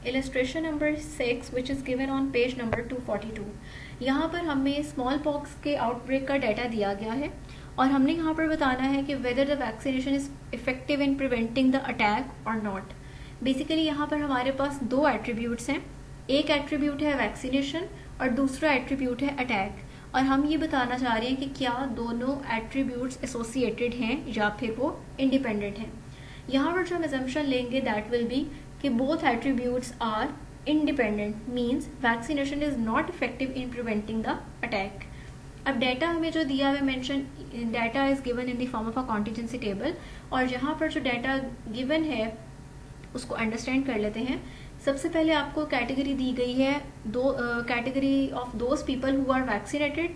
illustration number 6 which is given on page number 242। यहाँ पर हमें स्मॉल पॉक्स के आउटब्रेक का डाटा दिया गया है और हमने यहाँ पर बताना है कि whether the vaccination is effective in preventing the attack और नॉट। बेसिकली यहाँ पर हमारे पास दो एट्रीब्यूट्स हैं, एक एट्रीब्यूट है वैक्सीनेशन और दूसरा एट्रीब्यूट है अटैक, और हम ये बताना चाह रहे हैं कि क्या दोनों एट्रीब्यूट्स एसोसिएटेड हैं या फिर वो इंडिपेंडेंट हैं। यहाँ पर जो हम assumption लेंगे दैट विल बी कि both attributes are independent, means vaccination is not effective in preventing the attack। अब डेटा हमें जो दिया हुआ mention, data is given in the form of a contingency table, और यहाँ पर जो डेटा गिवन है उसको अंडरस्टैंड कर लेते हैं। सबसे पहले आपको कैटेगरी दी गई है, दो category of those people who are vaccinated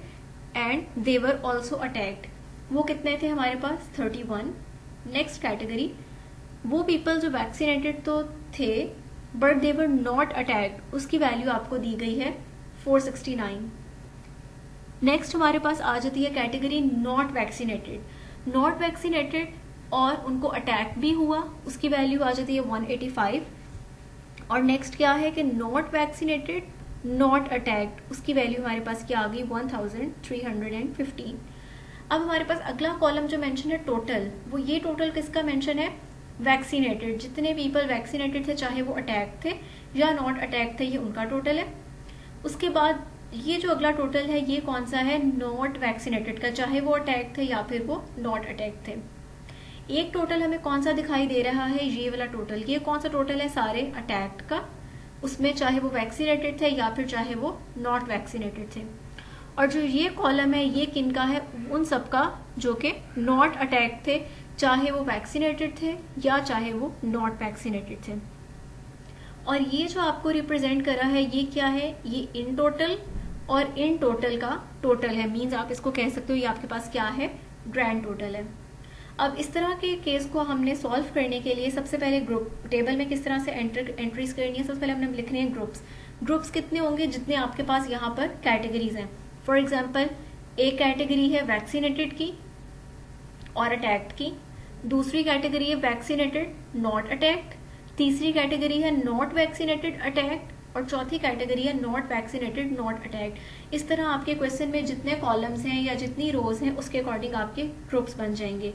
and they were also attacked. वो कितने थे हमारे पास? 31। नेक्स्ट कैटेगरी, वो पीपल जो वैक्सीनेटेड तो थे but they were not attacked, उसकी वैल्यू आपको दी गई है 469। नेक्स्ट हमारे पास आ जाती है category not vaccinated. Not vaccinated और उनको अटैक भी हुआ, उसकी वैल्यू आ जाती है 185। और नेक्स्ट क्या है कि नॉट वैक्सीनेटेड नॉट अटैक्ड, उसकी वैल्यू हमारे पास क्या आ गई? 1315। अब हमारे पास अगला कॉलम जो मेंशन है टोटल, वो ये टोटल किसका मेंशन है? वैक्सीनेटेड। जितने पीपल वैक्सीनेटेड थे चाहे वो अटैक थे या नॉट अटैक थे, ये उनका टोटल है। उसके बाद ये जो अगला टोटल है ये कौन सा है? नॉट वैक्सीनेटेड का, चाहे वो अटैक थे या फिर वो नॉट अटैक थे। एक टोटल हमें कौन सा दिखाई दे रहा है? ये वाला टोटल। ये कौन सा टोटल है? सारे अटैक का, उसमें चाहे वो वैक्सीनेटेड थे या फिर चाहे वो नॉट वैक्सीनेटेड थे। और जो ये कॉलम है ये किनका है? उन सबका जो कि नॉट अटैक थे, चाहे वो वैक्सीनेटेड थे या चाहे वो नॉट वैक्सीनेटेड थे। और ये जो आपको रिप्रेजेंट करा है ये क्या है? ये इन टोटल और इन टोटल का टोटल है, मींस आप इसको कह सकते हो ये आपके पास क्या है? ग्रैंड टोटल है। अब इस तरह के केस को हमने सॉल्व करने के लिए सबसे पहले ग्रुप टेबल में किस तरह से एंट्रीज करनी है, सबसे पहले हमने लिखने हैं ग्रुप्स। ग्रुप्स कितने होंगे? जितने आपके पास यहाँ पर कैटेगरीज हैं। फॉर एग्जाम्पल, एक कैटेगरी है वैक्सीनेटेड की और अटैक्ड की, दूसरी कैटेगरी है वैक्सीनेटेड नॉट अटैक्ड, तीसरी कैटेगरी है नॉट वैक्सीनेटेड अटैक्ड और चौथी कैटेगरी है नॉट वैक्सीनेटेड नॉट अटैक्ड। इस तरह आपके क्वेश्चन में जितने कॉलम्स हैं या जितनी रोज हैं उसके अकॉर्डिंग आपके ग्रुप्स बन जाएंगे।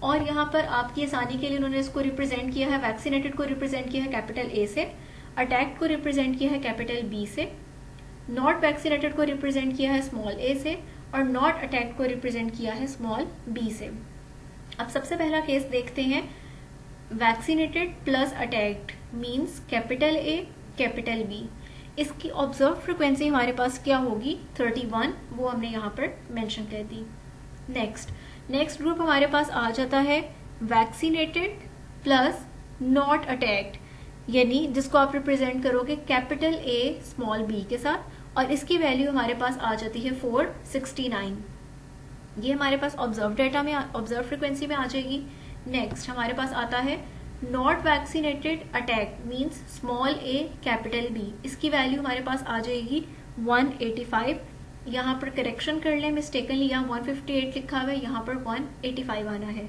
और यहाँ पर आपकी आसानी के लिए उन्होंने इसको रिप्रेजेंट किया है, वैक्सीनेटेड को रिप्रेजेंट किया है कैपिटल ए से, अटैक्ड को रिप्रेजेंट किया है कैपिटल बी से, नॉट वैक्सीनेटेड को रिप्रेजेंट किया है स्मॉल ए से और नॉट अटैक्ड को रिप्रेजेंट किया है स्मॉल बी से। अब सबसे पहला केस देखते हैं, vaccinated plus attacked means capital A capital B. इसकी ऑब्जर्व फ्रीक्वेंसी हमारे पास क्या होगी? 31, वो हमने यहाँ पर मेंशन कर दी। नेक्स्ट ग्रुप हमारे पास आ जाता है वैक्सीनेटेड प्लस नॉट अटैक्ड, यानी जिसको आप रिप्रेजेंट करोगे कैपिटल ए स्मॉल बी के साथ, और इसकी वैल्यू हमारे पास आ जाती है 469। ये हमारे पास ऑब्जर्व डेटा में, ऑब्जर्व फ्रीक्वेंसी में आ जाएगी। नेक्स्ट हमारे पास आता है not vaccinated attack means small A capital B, इसकी वैल्यू हमारे पास आ जाएगी 185। यहाँ पर करेक्शन कर लें मिस्टेकनली, यहाँ 158 लिखा हुआ है, यहाँ पर 185 आना है।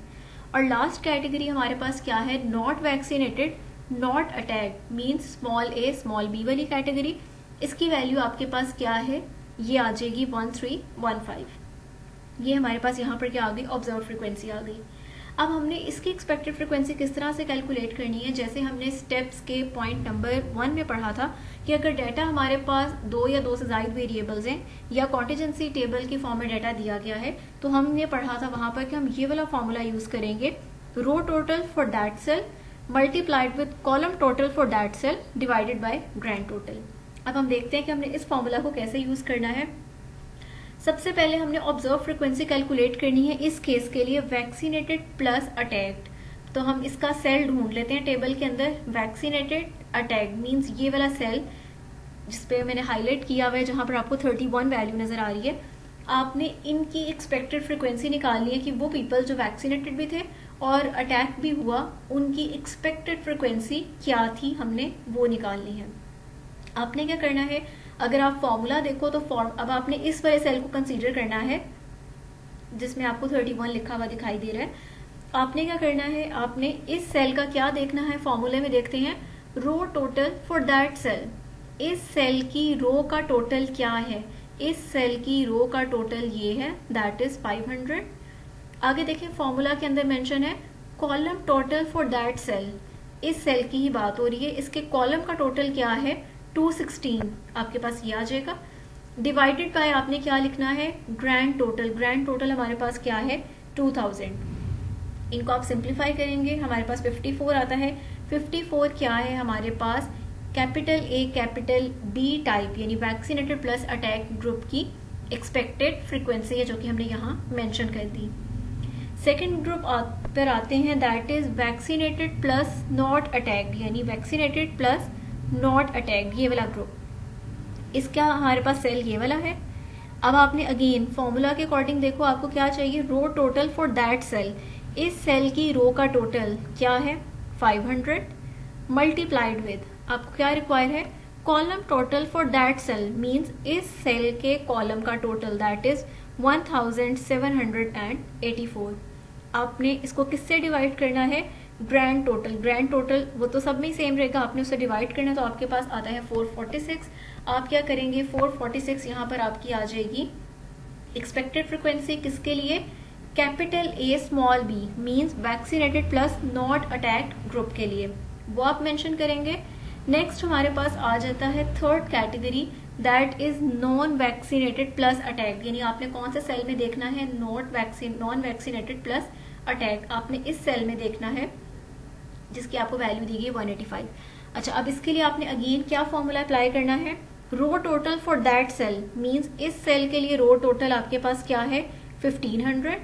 और लास्ट कैटेगरी हमारे पास क्या है? Not vaccinated not attack means small A small B वाली कैटेगरी, इसकी वैल्यू आपके पास क्या है? ये आ जाएगी 1315। ये हमारे पास यहाँ पर क्या आ गई? ऑब्जर्व फ्रीक्वेंसी आ गई। अब हमने इसकी एक्सपेक्टेड फ्रीक्वेंसी किस तरह से कैलकुलेट करनी है? जैसे हमने स्टेप्स के पॉइंट नंबर 1 में पढ़ा था कि अगर डाटा हमारे पास 2 या 2 से ज़ायद वेरिएबल्स हैं या कॉन्टिजेंसी टेबल की फॉर्म में डाटा दिया गया है, तो हमने पढ़ा था वहां पर कि हम ये वाला फॉर्मूला यूज करेंगे, row total for that cell multiplied with column total for that cell divided by grand total. अब हम देखते हैं कि हमने इस फॉर्मूला को कैसे यूज करना है। सबसे पहले हमने ऑब्जर्व फ्रीक्वेंसी कैलकुलेट करनी है इस केस के लिए वैक्सीनेटेड प्लस अटैक्ड। तो हम इसका सेल ढूंढ लेते हैं टेबल के अंदर, वैक्सीनेटेड अटैक्ड मींस ये वाला सेल जिसपे मैंने हाईलाइट किया हुआ है, जहां पर आपको 31 वैल्यू नजर आ रही है। आपने इनकी एक्सपेक्टेड फ्रीक्वेंसी निकालनी है कि वो पीपल जो वैक्सीनेटेड भी थे और अटैक भी हुआ, उनकी एक्सपेक्टेड फ्रीक्वेंसी क्या थी, हमने वो निकालनी है। आपने क्या करना है, अगर आप फॉर्मूला देखो तो अब आपने इस वाले सेल को कंसीडर करना है जिसमें आपको 31 लिखा हुआ दिखाई दे रहा है। आपने क्या करना है, आपने इस सेल का क्या देखना है, फॉर्मूले में देखते हैं रो टोटल फॉर दैट सेल, इस सेल की रो का टोटल क्या है, इस सेल की रो का टोटल ये है, दैट इज 500। आगे देखिए फॉर्मूला के अंदर मेंशन है column total for that cell, इस सेल की ही बात हो रही है, इसके कॉलम का टोटल क्या है 216, आपके पास ये आ जाएगा। डिवाइडेड बाय आपने क्या लिखना है ग्रैंड टोटल, ग्रैंड टोटल हमारे पास क्या है 2000। इनको आप सिंप्लीफाई करेंगे हमारे पास 54 आता है। 54 क्या है हमारे पास capital A capital B type यानी वैक्सीनेटेड प्लस अटैक ग्रुप की एक्सपेक्टेड फ्रीक्वेंसी है जो कि हमने यहाँ मेंशन कर दी। सेकेंड ग्रुप पर आते हैं, that is vaccinated plus not attacked यानी वैक्सीनेटेड प्लस नॉट अटैक्ड, ये वाला ग्रुप। इसका हमारे पास सेल ये वाला है। अब आपने अगेन फॉर्मूला के अकॉर्डिंग देखो आपको क्या चाहिए, रो टोटल फॉर दैट सेल, इस सेल की रो का टोटल क्या है 500 मल्टीप्लाइड विद आपको क्या रिक्वायर है column total for that cell, means इस सेल के कॉलम का टोटल दैट इज 1784। आपने इसको किससे डिवाइड करना है ग्रैंड टोटल, ग्रैंड टोटल वो तो सब में सेम रहेगा, आपने उससे डिवाइड करना है तो आपके पास आता है 446। आप क्या करेंगे 446 यहाँ पर आपकी आ जाएगी एक्सपेक्टेड फ्रीक्वेंसी किसके लिए capital A small B means vaccinated plus not attacked group के लिए, वो आप मेंशन करेंगे। नेक्स्ट हमारे पास आ जाता है third category, that is non vaccinated plus attacked, यानी आपने कौन से सेल में देखना है नॉन वैक्सीनेटेड प्लस अटैक, आपने इस सेल में देखना है जिसकी आपको वैल्यू दी गई 185। अच्छा अब इसके लिए आपने अगेन क्या फॉर्मूला अप्लाई करना है row total for that cell, means इस सेल के लिए रो टोटल आपके पास क्या है 1500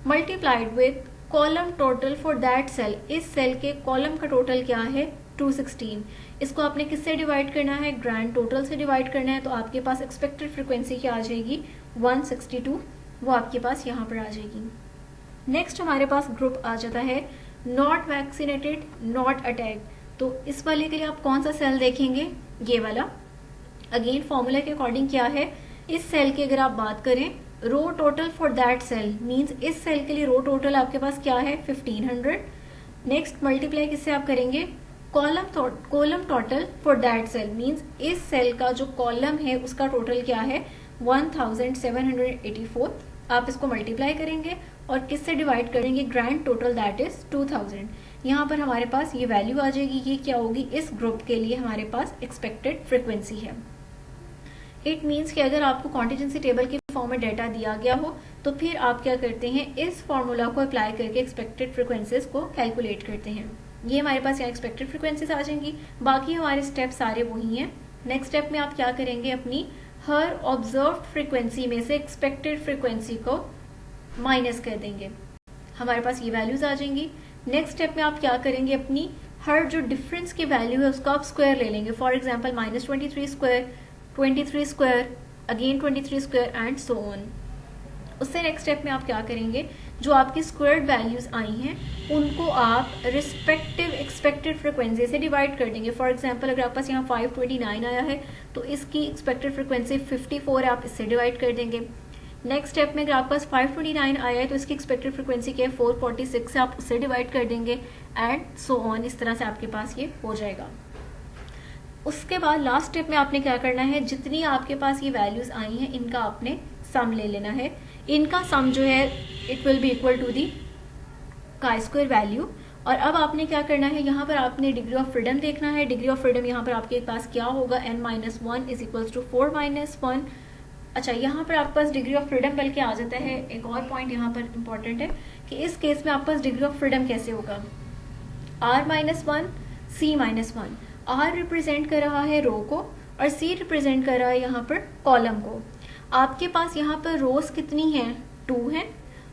multiplied with column total for that cell, इस सेल के कॉलम का टोटल क्या है 216। इसको आपने किससे डिवाइड करना है ग्रैंड टोटल से डिवाइड करना है, तो आपके पास एक्सपेक्टेड फ्रीक्वेंसी क्या आ जाएगी 162, वो आपके पास यहाँ पर आ जाएगी। नेक्स्ट हमारे पास ग्रुप आ जाता है नॉट वैक्सीनेटेड नॉट अटैक, तो इस वाले के लिए आप कौन सा सेल देखेंगे ये वाला। अगेन फॉर्मूला के अकॉर्डिंग क्या है इस सेल की अगर आप बात करें row total for that cell, means इस सेल के लिए रो टोटल आपके पास क्या है 1500। नेक्स्ट मल्टीप्लाई किससे आप करेंगे column total for that cell, means इस सेल का जो कॉलम है उसका टोटल क्या है 1784। आप इसको मल्टीप्लाई करेंगे और किससे डिवाइड करेंगे ग्रैंड टोटल दैट इज 2000। यहाँ पर हमारे पास ये वैल्यू आ जाएगी, ये क्या होगी इस ग्रुप के लिए हमारे पास एक्सपेक्टेड फ्रीक्वेंसी है। इट मीन्स कि अगर आपको कॉन्टिजेंसी टेबल के फॉर्म में डाटा दिया गया हो तो फिर आप क्या करते हैं इस फॉर्मूला को अप्लाई करके एक्सपेक्टेड फ्रीक्वेंसीज को कैलकुलेट करते हैं। ये हमारे पास यहाँ एक्सपेक्टेड फ्रीक्वेंसीज आ जाएंगी, बाकी हमारे स्टेप सारे वही हैं। नेक्स्ट स्टेप में आप क्या करेंगे अपनी हर ऑब्जर्व्ड फ्रीक्वेंसी में से एक्सपेक्टेड फ्रीक्वेंसी को माइनस कर देंगे, हमारे पास ये वैल्यूज आ जाएंगी। नेक्स्ट स्टेप में आप क्या करेंगे अपनी हर जो डिफरेंस की वैल्यू है उसका आप स्क्वायर ले लेंगे, for example -23 square 23 square again 23 square and so on. उससे नेक्स्ट स्टेप में आप क्या करेंगे जो आपकी स्क्वायर्ड वैल्यूज आई हैं उनको आप रिस्पेक्टिव एक्सपेक्टेड फ्रीक्वेंसी से डिवाइड कर देंगे। फॉर एग्जांपल अगर आपके पास यहाँ 529 आया है तो इसकी एक्सपेक्टेड फ्रीक्वेंसी 54 है, आप इससे डिवाइड कर देंगे। नेक्स्ट स्टेप में अगर आपके पास 529 आया है तो इसकी एक्सपेक्टेड फ्रीक्वेंसी क्या है 446 है, आप उससे डिवाइड कर देंगे एंड सो ऑन। इस तरह से आपके पास ये हो जाएगा। उसके बाद लास्ट स्टेप में आपने क्या करना है जितनी आपके पास ये वैल्यूज आई हैं इनका आपने सम ले लेना है। इनका सम जो है it will be equal to the chi square value. और अब आपने क्या करना है यहाँ पर आपने डिग्री ऑफ फ्रीडम देखना है। डिग्री ऑफ फ्रीडम यहाँ पर आपके पास क्या होगा n-1 इज इक्वल्स टू 4 - 1। अच्छा यहाँ पर आपके पास डिग्री ऑफ फ्रीडम बल्कि आ जाता है। एक और पॉइंट यहाँ पर इंपॉर्टेंट है कि इस केस में आपके पास डिग्री ऑफ फ्रीडम कैसे होगा r-1 c-1। r रिप्रेजेंट कर रहा है रो को और c रिप्रेजेंट कर रहा है यहाँ पर कॉलम को। आपके पास यहाँ पर रोज कितनी हैं 2 हैं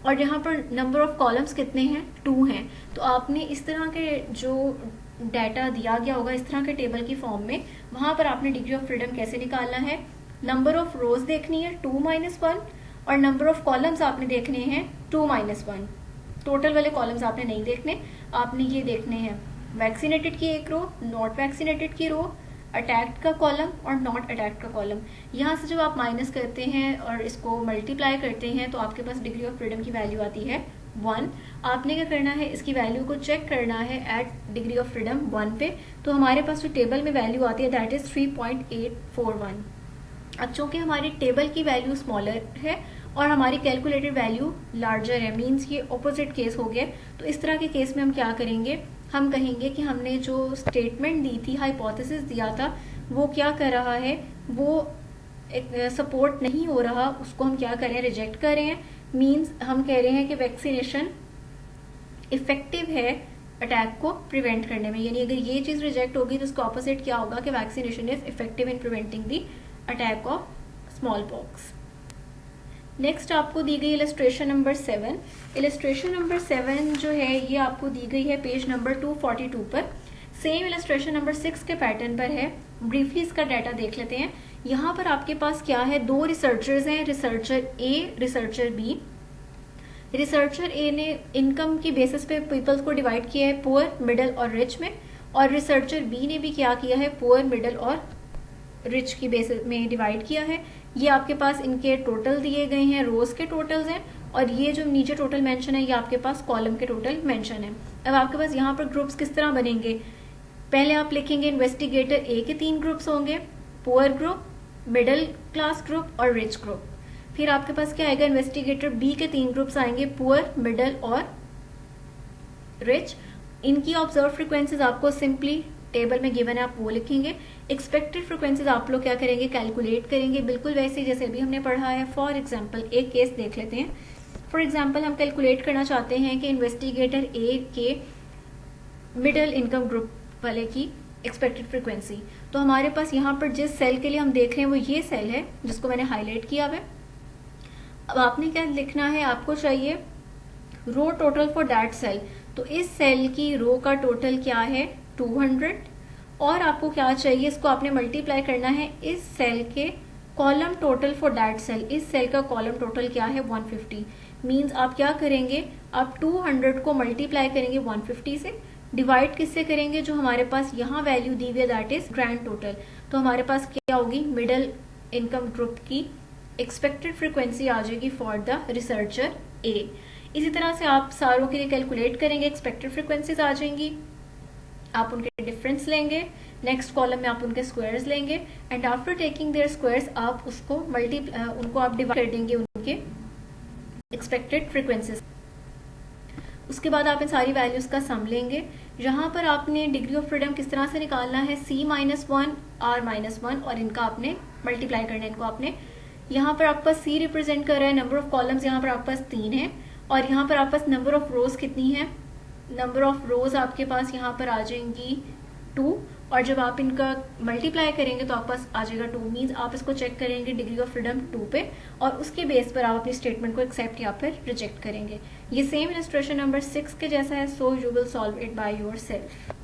और यहाँ पर नंबर ऑफ कॉलम्स कितने हैं 2 हैं। तो आपने इस तरह के जो डाटा दिया गया होगा इस तरह के टेबल की फॉर्म में वहां पर आपने डिग्री ऑफ फ्रीडम कैसे निकालना है, नंबर ऑफ रोज देखनी है 2 - 1 और नंबर ऑफ कॉलम्स आपने देखने हैं 2 - 1। टोटल वाले कॉलम्स आपने नहीं देखने, आपने ये देखने हैं वैक्सीनेटेड की एक रो, नॉट वैक्सीनेटेड की रो, अटैक्ड का कॉलम और नॉट अटैक्ड का कॉलम। यहाँ से जब आप माइनस करते हैं और इसको मल्टीप्लाई करते हैं तो आपके पास डिग्री ऑफ फ्रीडम की वैल्यू आती है 1, आपने क्या करना है, इसकी वैल्यू को चेक करना है एट डिग्री ऑफ फ्रीडम 1 पे। तो हमारे पास जो टेबल में वैल्यू आती है दैट इज 3.841। अब चूंकि हमारी टेबल की वैल्यू स्मॉलर है और हमारी कैलकुलेटेड वैल्यू लार्जर है, मीन्स ये ऑपोजिट केस हो गया। तो इस तरह के केस में हम क्या करेंगे, हम कहेंगे कि हमने जो स्टेटमेंट दी थी, हाइपोथेसिस दिया था, वो क्या कर रहा है, वो सपोर्ट नहीं हो रहा, उसको हम क्या करें, रिजेक्ट कर रहे हैं। मीन्स हम कह रहे हैं कि वैक्सीनेशन इफेक्टिव है अटैक को प्रिवेंट करने में। यानी अगर ये चीज रिजेक्ट होगी तो उसका ऑपोजिट क्या होगा कि vaccination is effective in preventing the attack of small pox. Next आपको दी गई इलस्ट्रेशन नंबर 7। इलस्ट्रेशन नंबर 7 जो है ये आपको दी गई है पेज नंबर 242 पर। सेम इलस्ट्रेशन नंबर 6 के पैटर्न पर है। ब्रीफली इसका डाटा देख लेते हैं। यहाँ पर आपके पास क्या है, 2 रिसर्चर्स हैं, रिसर्चर ए, रिसर्चर बी। रिसर्चर ए ने इनकम की बेसिस पे पीपल्स को डिवाइड किया है पुअर, मिडिल और रिच में, और रिसर्चर बी ने भी क्या किया है, पुअर, मिडिल और रिच की बेसिस में डिवाइड किया है। ये आपके पास इनके टोटल दिए गए हैं, रोज के टोटल्स हैं, और ये जो नीचे टोटल मेंशन है ये आपके पास कॉलम के टोटल मेंशन है। अब आपके पास यहाँ पर ग्रुप्स किस तरह बनेंगे, पहले आप लिखेंगे इन्वेस्टिगेटर ए के 3 ग्रुप्स होंगे, poor group, middle class group और रिच ग्रुप। फिर आपके पास क्या आएगा, इन्वेस्टिगेटर बी के 3 ग्रुप्स आएंगे, पुअर, मिडिल और रिच। इनकी ऑब्जर्व फ्रीक्वेंसीज आपको सिंपली टेबल में गिवन है, आप वो लिखेंगे। एक्सपेक्टेड फ्रीक्वेंसीज आप लोग क्या करेंगे, कैलकुलेट करेंगे, बिल्कुल वैसे जैसे अभी हमने पढ़ा है। फॉर एग्जाम्पल एक केस देख लेते हैं। फॉर एग्जाम्पल हम कैलकुलेट करना चाहते हैं कि इन्वेस्टिगेटर ए के मिडिल इनकम ग्रुप वाले की एक्सपेक्टेड फ्रीक्वेंसी। तो हमारे पास यहाँ पर जिस सेल के लिए हम देख रहे हैं वो ये सेल है जिसको मैंने हाईलाइट किया हुआ है। अब आपने क्या लिखना है, आपको चाहिए रो टोटल फॉर दैट सेल। तो इस सेल की रो का टोटल क्या है, 200, और आपको क्या चाहिए, इसको आपने मल्टीप्लाई करना है इस सेल के column total for that cell. इस सेल का कॉलम टोटल क्या है, 150। मींस आप क्या करेंगे, आप 200 को मल्टीप्लाई करेंगे 150 से, डिवाइड किससे करेंगे, जो हमारे पास यहाँ वैल्यू दी हुई है दैट इज ग्रैंड टोटल। तो हमारे पास क्या होगी, मिडिल इनकम ग्रुप की एक्सपेक्टेड फ्रीक्वेंसी आ जाएगी फॉर द रिसर्चर ए। इसी तरह से आप सारों के लिए कैलकुलेट करेंगे, एक्सपेक्टेड फ्रीक्वेंसीज आ जाएंगी, आप उनके डिफरेंस लेंगे, नेक्स्ट कॉलम में आप उनके स्क्वायर्स लेंगे, and after taking their squares आप उसको उनको आप डिवाइड कर देंगे उनके एक्सपेक्टेड फ्रीक्वेंसीज। उसके बाद आप इन सारी वैल्यूज का सम लेंगे। यहाँ पर आपने डिग्री ऑफ फ्रीडम किस तरह से निकालना है, C-1, R-1, और इनका आपने मल्टीप्लाई करना है। इनको आपने यहाँ पर आपके पास C रिप्रेजेंट कर रहा है, नंबर ऑफ कॉलम्स यहाँ पर आपके पास 3 है, और यहाँ पर आपके पास नंबर ऑफ रोज कितनी है, नंबर ऑफ रोज आपके पास यहाँ पर आ जाएंगी 2, और जब आप इनका मल्टीप्लाई करेंगे तो आपके पास आ जाएगा 2। मीन्स आप इसको चेक करेंगे डिग्री ऑफ फ्रीडम 2 पे, और उसके बेस पर आप अपनी स्टेटमेंट को एक्सेप्ट या फिर रिजेक्ट करेंगे। ये सेम इलस्ट्रेशन नंबर 6 के जैसा है, so you will solve it by your self.